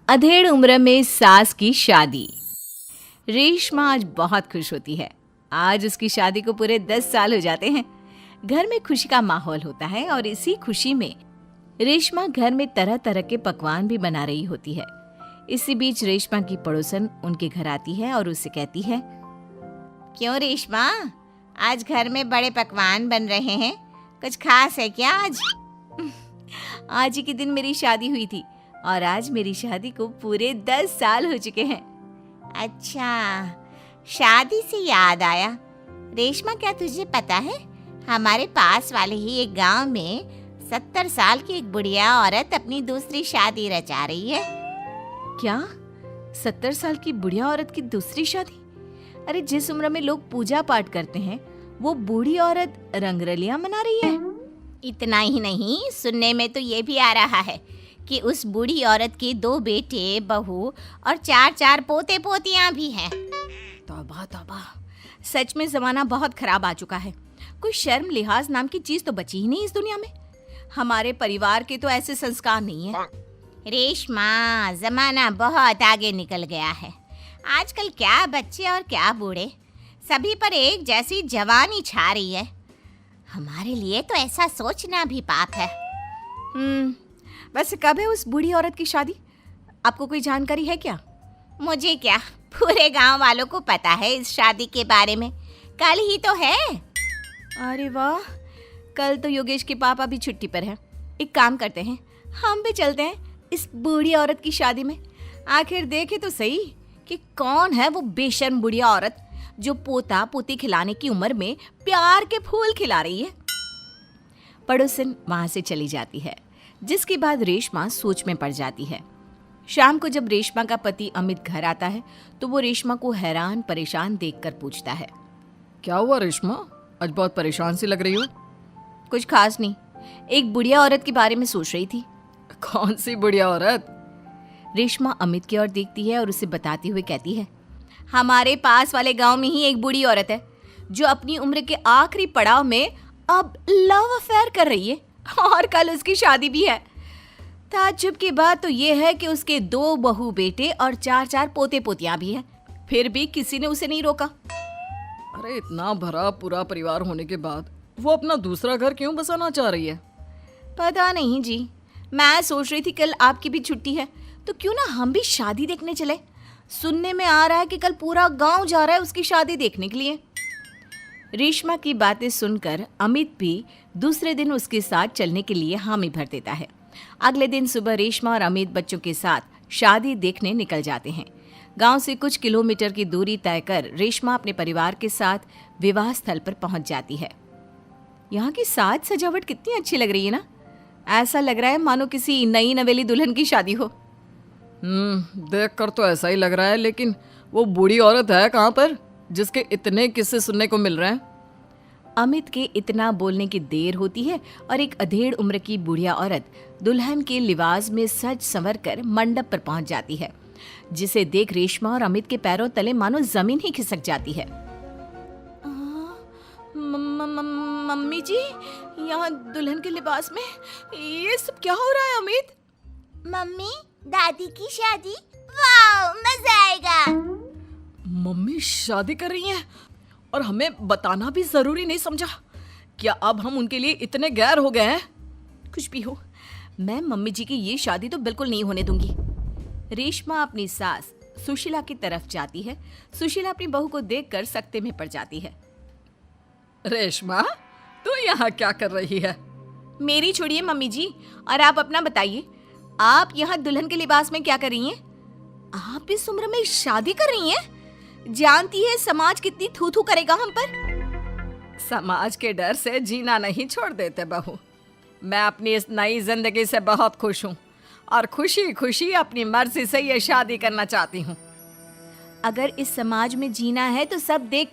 अधेड़ उम्र में सास की शादी। रेशमा आज बहुत खुश होती है। आज उसकी शादी को पूरे 10 साल हो जाते हैं। घर में खुशी का माहौल होता है और इसी खुशी में रेशमा घर में तरह तरह के पकवान भी बना रही होती है। इसी बीच रेशमा की पड़ोसन उनके घर आती है और उससे कहती है, क्यों रेशमा, आज घर में बड़े पकवान बन रहे हैं, कुछ खास है क्या आज? आज ही के दिन मेरी शादी हुई थी और आज मेरी शादी को पूरे 10 साल हो चुके हैं। अच्छा, शादी से याद आया रेशमा, क्या तुझे पता है हमारे पास वाले ही एक गांव में 70 साल की एक बुढ़िया औरत अपनी दूसरी शादी रचा रही है। क्या 70 साल की बुढ़िया औरत की दूसरी शादी? अरे जिस उम्र में लोग पूजा पाठ करते हैं वो बूढ़ी औरत रंगरलियां मना रही है। इतना ही नहीं, सुनने में तो ये भी आ रहा है कि उस बूढ़ी औरत के 2 बेटे, बहू और 4 पोते पोतियां भी हैं। तौबा तौबा, सच में जमाना बहुत खराब आ चुका है। कोई शर्म लिहाज नाम की चीज तो बची ही नहीं इस दुनिया में। हमारे परिवार के तो ऐसे संस्कार नहीं है। रेशमा, जमाना बहुत आगे निकल गया है। आजकल क्या बच्चे और क्या बूढ़े, सभी पर एक जैसी जवानी छा रही है। हमारे लिए तो ऐसा सोचना भी पाप है। वैसे कब है उस बूढ़ी औरत की शादी? आपको कोई जानकारी है क्या? मुझे क्या, पूरे गांव वालों को पता है इस शादी के बारे में। कल ही तो है। अरे वाह, कल तो योगेश के पापा भी छुट्टी पर हैं। एक काम करते हैं, हम भी चलते हैं इस बूढ़ी औरत की शादी में। आखिर देखे तो सही कि कौन है वो बेशर्म बुढ़िया औरत जो पोता पोती खिलाने की उम्र में प्यार के फूल खिला रही है। पड़ोसन वहां से चली जाती है, जिसके बाद रेशमा सोच में पड़ जाती है। शाम को जब रेशमा का पति अमित घर आता है तो वो रेशमा को हैरान परेशान देखकर पूछता है, क्या हुआ रेशमा, आज बहुत परेशान सी लग रही हो? कुछ खास नहीं, एक बुढ़िया औरत के बारे में सोच रही थी। कौन सी बुढ़िया औरत? रेशमा अमित की ओर देखती है और उसे बताते हुए कहती है, हमारे पास वाले गांव में ही एक बूढ़ी औरत है जो अपनी उम्र के आखिरी पड़ाव में अब लव अफेयर कर रही है और कल उसकी शादी भी है। ताज्जुब की बात तो ये है कि उसके 2 बहू बेटे और 4 पोते पोतियां भी हैं, फिर भी किसी ने उसे नहीं रोका। अरे इतना भरा पूरा परिवार होने के बाद वो अपना दूसरा घर क्यों बसाना चाह रही है? पता नहीं जी, मैं सोच रही थी कल आपकी भी छुट्टी है तो क्यों ना हम भी शादी देखने चले। सुनने में आ रहा है कि कल पूरा गांव जा रहा है उसकी शादी देखने के लिए। रेशमा की बातें सुनकर अमित भी दूसरे दिन उसके साथ चलने के लिए हामी भर देता है। अगले दिन सुबह रेशमा और अमित बच्चों के साथ शादी देखने निकल जाते हैं। गांव से कुछ किलोमीटर की दूरी तय कर रेशमा अपने परिवार के साथ विवाह स्थल पर पहुंच जाती है। यहाँ की साज सजावट कितनी अच्छी लग रही है ना। ऐसा लग रहा है मानो किसी नई नवेली दुल्हन की शादी हो। देख कर तो ऐसा ही लग रहा है, लेकिन वो बूढ़ी औरत है कहाँ पर जिसके इतने किस्से सुनने को मिल रहे हैं? अमित के इतना बोलने की देर होती है और एक अधेड़ उम्र की बुढ़िया औरत दुल्हन के लिबास में सज संवर कर मंडप पर पहुंच जाती है, जिसे देख रेशमा और अमित के पैरों तले मानो जमीन ही खिसक जाती है। मम्मी जी, यहाँ दुल्हन के लिबास में ये सब क्या हो रहा है? अमित, मम्मी, दादी की शादी, वाह, मजा आएगा। मम्मी शादी कर रही हैं और हमें बताना भी जरूरी नहीं समझा? क्या अब हम उनके लिए इतने गैर हो गए हैं? कुछ भी हो, मैं मम्मी जी की ये शादी तो बिल्कुल नहीं होने दूंगी। रेशमा अपनी सास सुशीला की तरफ जाती है। सुशीला अपनी बहू को देखकर सकते में पड़ जाती है। रेशमा, तू यहाँ क्या कर रही है? मेरी छोड़िए मम्मी जी, और आप अपना बताइए, आप यहाँ दुल्हन के लिबास में क्या कर रही हैं? आप इस उम्र में शादी कर रही हैं? जानती है समाज कितनी थू थू करेगा हम पर। समाज के डर से जीना नहीं छोड़ देते बहू। मैं अपनी इस नई जिंदगी से बहुत खुश हूँ और खुशी खुशी अपनी मर्जी से ये शादी करना चाहती हूँ। अगर इस समाज में जीना है तो सब देख कर